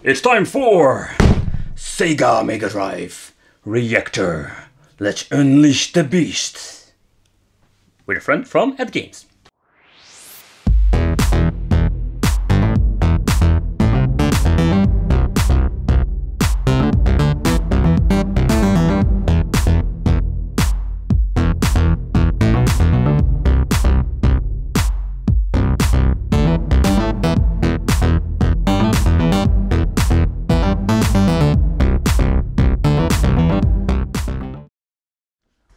It's time for Sega MegaDrive Reactor. Let's unleash the beast. With a friend from Atgames.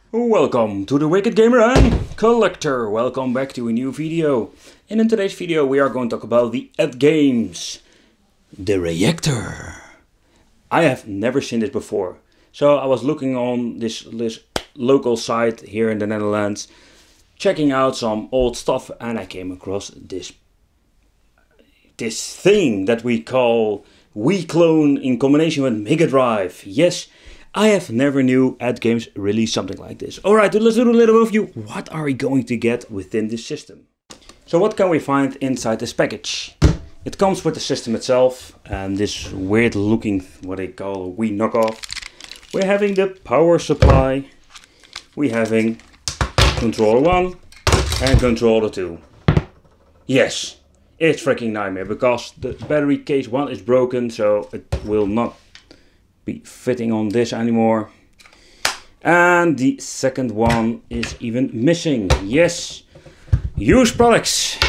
Welcome to the Wicked Gamer and Collector. Welcome back to a new video. And in today's video we are going to talk about the Atgames, the Reactor. I have never seen this before. So I was looking on this local site here in the Netherlands, checking out some old stuff, and I came across this thing that we call Wii Clone in combination with MegaDrive. Yes, I have never knew Atgames released something like this. Alright, let's do a little overview. What are we going to get within this system? So what can we find inside this package? It comes with the system itself and this weird looking, what they call a Wii knockoff. We're having the power supply. We're having controller 1 and controller 2. Yes, it's freaking nightmare because the battery case 1 is broken, so it will not be fitting on this anymore, and the second one is even missing. Yes, used products.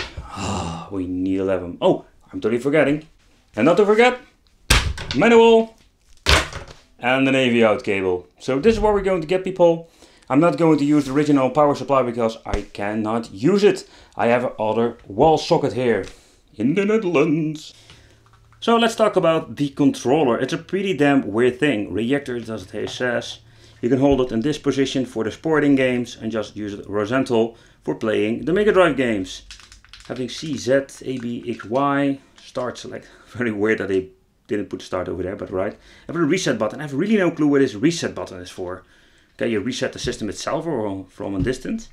We need 11. Oh, I'm totally forgetting. And not to forget, manual and an AV out cable. So this is what we're going to get, people. I'm not going to use the original power supply because I cannot use it. I have another wall socket here in the Netherlands. So let's talk about the controller. It's a pretty damn weird thing. Reactor, as it says, you can hold it in this position for the sporting games and just use it horizontal for playing the MegaDrive games. Having C, Z, A, B, X, Y, start select. Very weird that they didn't put start over there, but right. I have a reset button. I have really no clue what this reset button is for. Can you reset the system itself or from a distance?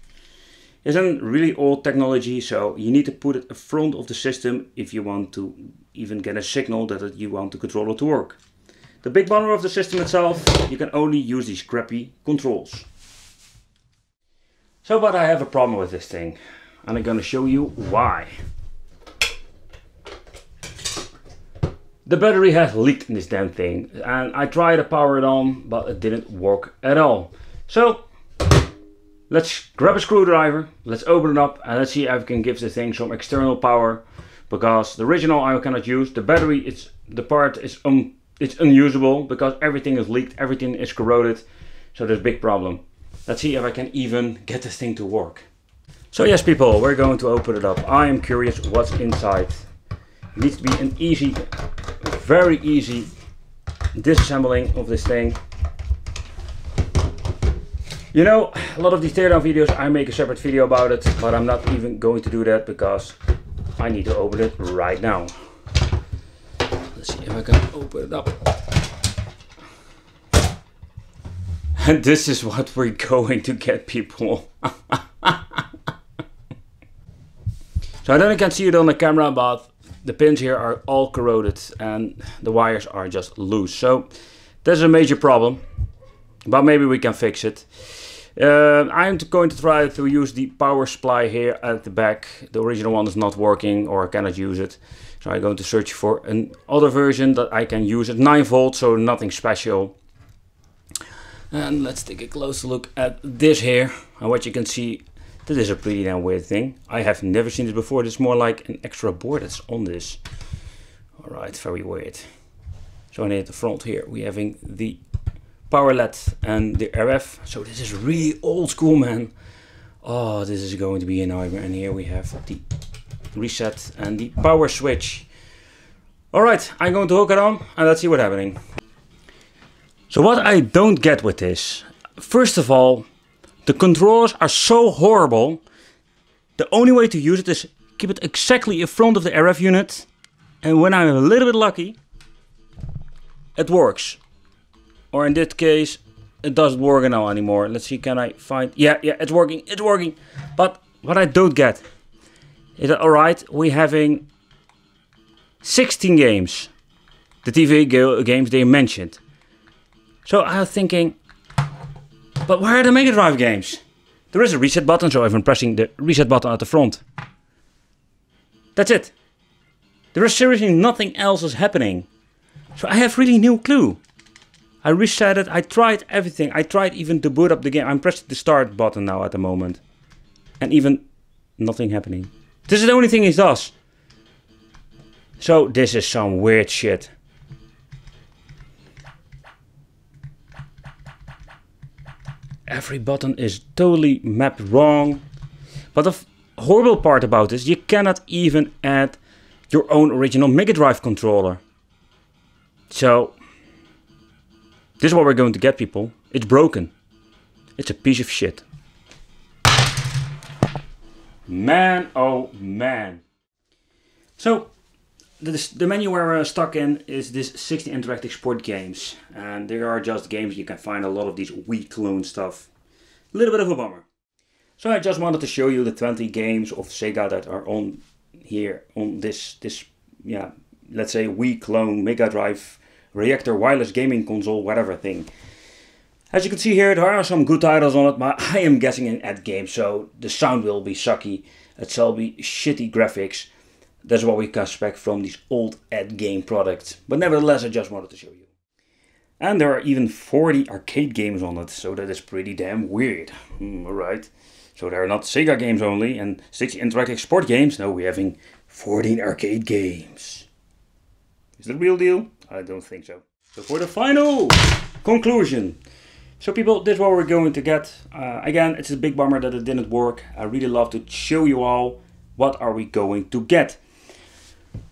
It's a really old technology, so you need to put it in front of the system if you want to even get a signal that you want the controller to work. The big bummer of the system itself, you can only use these crappy controls. So, but I have a problem with this thing, and I'm gonna show you why. The battery has leaked in this damn thing, and I tried to power it on, but it didn't work at all. So, let's grab a screwdriver, let's open it up, and let's see if I can give this thing some external power. Because the original I cannot use. The battery, it's unusable because everything is leaked, everything is corroded. So there's a big problem. Let's see if I can even get this thing to work. So yes, people, we're going to open it up. I am curious what's inside. It needs to be an easy, very easy disassembling of this thing. You know, a lot of these teardown videos, I make a separate video about it, but I'm not even going to do that because I need to open it right now. Let's see if I can open it up. And this is what we're going to get, people. So I don't know if you can see it on the camera, but the pins here are all corroded and the wires are just loose. So there's a major problem, but maybe we can fix it. I'm going to try to use the power supply here at the back. The original one is not working or I cannot use it. So I'm going to search for another version that I can use at 9 volts, so nothing special. And let's take a closer look at this here. And what you can see, this is a pretty damn weird thing. I have never seen this before. This is more like an extra board that's on this. Alright, very weird. So at the front here we're having the power LED and the RF. So this is really old school, man. Oh, this is going to be a nightmare. And here we have the reset and the power switch. Alright, I'm going to hook it on and let's see what's happening. So what I don't get with this, first of all, the controllers are so horrible. The only way to use it is keep it exactly in front of the RF unit. And when I'm a little bit lucky, it works. Or in this case, it doesn't work now anymore. Let's see, can I find... Yeah, it's working, it's working. But what I don't get is that, alright, we're having 16 games. the TV games they mentioned. So I was thinking, but where are the MegaDrive games? There is a reset button, so I'm pressing the reset button at the front. That's it. There is seriously nothing else is happening. So I have really no clue. I reset it, I tried everything. I tried even to boot up the game. I'm pressing the start button now at the moment. And even nothing happening. This is the only thing it does. So this is some weird shit. Every button is totally mapped wrong. But the horrible part about this, you cannot even add your own original MegaDrive controller. So this is what we're going to get, people. It's broken. It's a piece of shit. Man, oh man. So the menu we're stuck in is this 60 interactive sport games. And there are just games you can find a lot of these Wii clone stuff. A little bit of a bummer. So I just wanted to show you the 20 games of Sega that are on here on this yeah, let's say Wii clone, MegaDrive, Reactor, wireless gaming console, whatever thing. As you can see here, there are some good titles on it, but I am guessing in Atgames, so the sound will be sucky. It will be shitty graphics. That's what we can expect from these old Atgame products. But nevertheless, I just wanted to show you. And there are even 40 arcade games on it, so that is pretty damn weird. Alright. So there are not Sega games only and 60 interactive sport games. No, we're having 14 arcade games. Is that the real deal? I don't think so. So for the final conclusion. So people, this is what we're going to get. Again, it's a big bummer that it didn't work. I really love to show you all what are we going to get.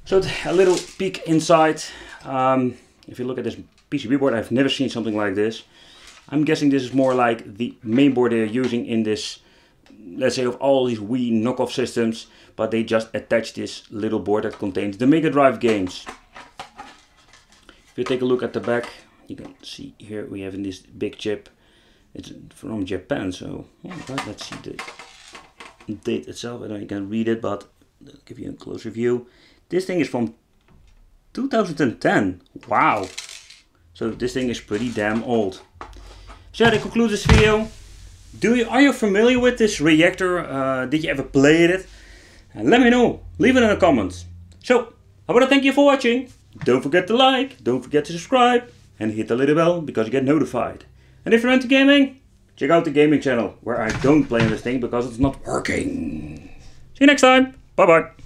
So a little peek inside. If you look at this PCB board, I've never seen something like this. I'm guessing this is more like the main board they're using in this, let's say, of all these Wii knockoff systems, but they just attach this little board that contains the MegaDrive games. If you take a look at the back, you can see here we have in this big chip. It's from Japan, so right, let's see the date itself. I don't know if you can read it, but I'll give you a closer view. This thing is from 2010. Wow. So this thing is pretty damn old. So that concludes this video. Are you familiar with this Reactor? Did you ever play it? Let me know. Leave it in the comments. So I want to thank you for watching. Don't forget to like, don't forget to subscribe, and hit the little bell because you get notified. And if you're into gaming, check out the gaming channel where I don't play on this thing because it's not working. See you next time. Bye bye.